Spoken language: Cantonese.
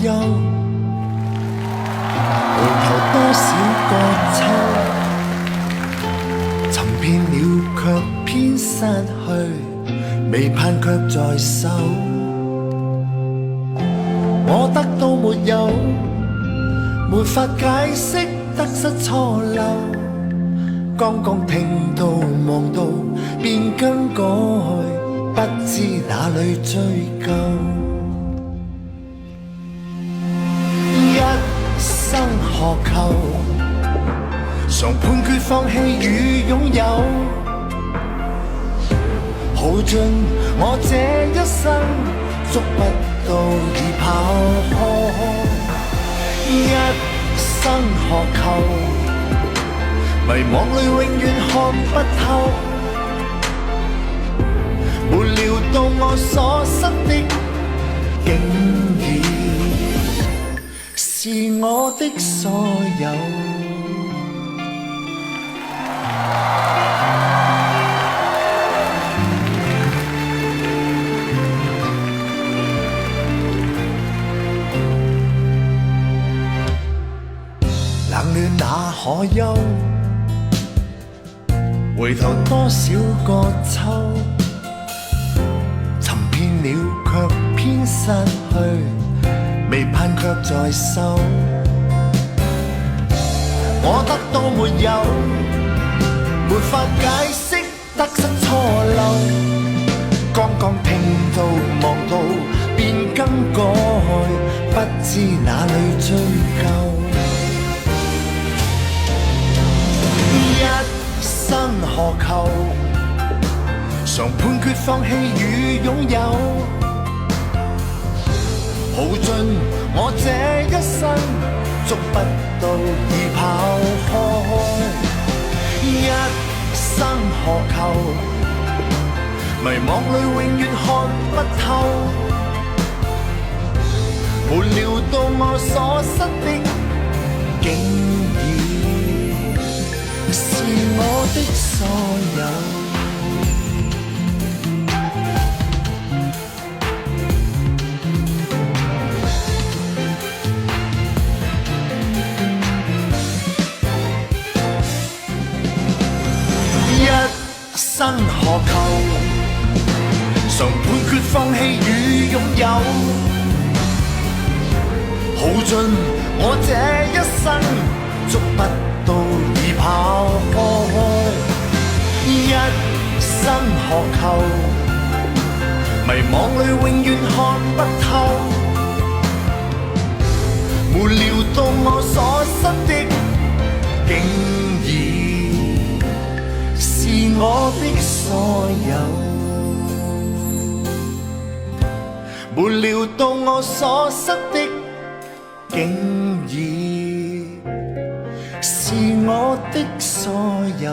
憂，回頭多少個秋，尋遍了卻偏失去，未盼卻在手。我得到沒有，沒法解釋得失錯漏，剛剛聽到望到便更改，不知哪裏追究。一生何求，常判決放棄與擁有，耗盡我這一生，捉不到已跑開。一生何求，迷惘裏永遠看不透，沒料到我所失的，竟已是我的所有。冷暖那可休，回頭多少個秋，尋遍了卻偏失去，未盼卻在手。我得到沒有，沒法解釋得失錯漏，剛剛聽到望到便更改，不知哪裏追究。一生何求，常判決放棄與擁有，耗盡我這一生，捉不到已跑開。一生何求，迷惘裏永遠看不透，沒料到我所失的，竟已是我的所有。一生何求，常判決放棄與擁有，耗盡我這一生，捉不到已跑開。一生何求，迷惘裏永遠看不透，沒料到我所失的，竟已是我的所有。沒料到我所失的，竟已是我的所有。